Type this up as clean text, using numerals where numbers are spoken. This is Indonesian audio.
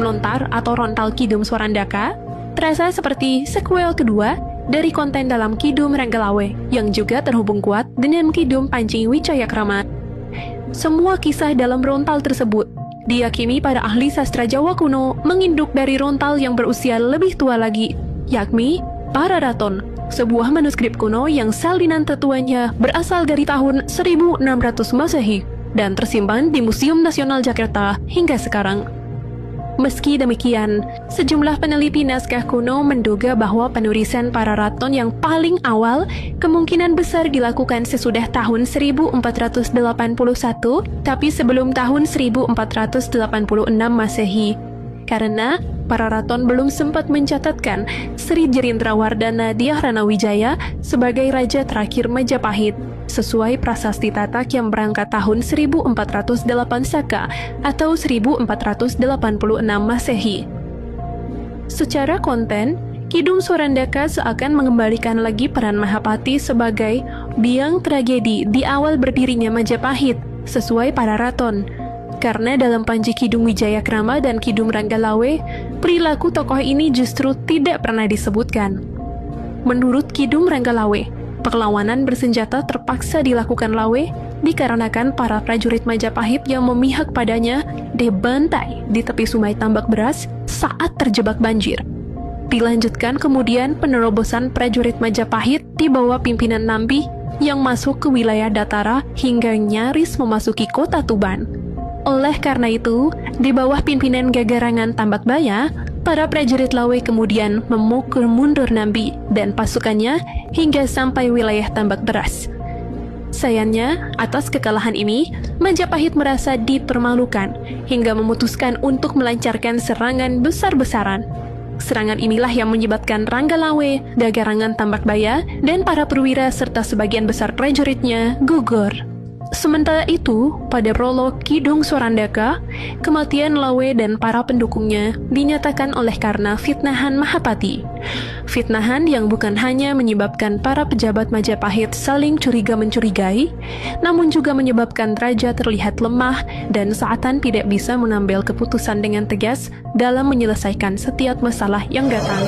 Lontar atau Rontal Kidung Swarandaka terasa seperti sequel kedua dari konten dalam Kidung Ranggalawe yang juga terhubung kuat dengan Kidung Panci Wijayakrama. Semua kisah dalam Rontal tersebut diyakini para ahli sastra Jawa kuno menginduk dari Rontal yang berusia lebih tua lagi, yakni Pararaton, sebuah manuskrip kuno yang salinan tertuanya berasal dari tahun 1600 Masehi dan tersimpan di Museum Nasional Jakarta hingga sekarang. Meski demikian, sejumlah peneliti naskah kuno menduga bahwa penulisan Pararaton yang paling awal kemungkinan besar dilakukan sesudah tahun 1481, tapi sebelum tahun 1486 Masehi. Karena Pararaton belum sempat mencatatkan Sri Jirindrawardana Diyahranwijaya sebagai raja terakhir Majapahit, sesuai prasasti Tatak yang berangkat tahun 1408 Saka atau 1486 Masehi. Secara konten, Kidung Swarandaka seakan mengembalikan lagi peran Mahapati sebagai biang tragedi di awal berdirinya Majapahit, sesuai Pararaton. Karena dalam Panji Kidung Wijayakrama dan Kidung Ranggalawe, perilaku tokoh ini justru tidak pernah disebutkan. Menurut Kidung Ranggalawe, perlawanan bersenjata terpaksa dilakukan Lawe dikarenakan para prajurit Majapahit yang memihak padanya dibantai di tepi Sungai Tambak Beras saat terjebak banjir. Dilanjutkan kemudian penerobosan prajurit Majapahit di bawah pimpinan Nambi yang masuk ke wilayah Datara hingga nyaris memasuki kota Tuban. Oleh karena itu, di bawah pimpinan Gagarangan Tambakbaya, para prajurit Lawe kemudian memukul mundur Nambi dan pasukannya hingga sampai wilayah Tambak Beras. Sayangnya, atas kekalahan ini, Majapahit merasa dipermalukan hingga memutuskan untuk melancarkan serangan besar-besaran. Serangan inilah yang menyebabkan Ranggalawe, Gagarangan Tambakbaya, dan para perwira serta sebagian besar prajuritnya gugur. Sementara itu, pada prolog Kidung Swarandaka, kematian Lawe dan para pendukungnya dinyatakan oleh karena fitnahan Mahapati. Fitnahan yang bukan hanya menyebabkan para pejabat Majapahit saling curiga-mencurigai, namun juga menyebabkan raja terlihat lemah dan seakan tidak bisa mengambil keputusan dengan tegas dalam menyelesaikan setiap masalah yang datang.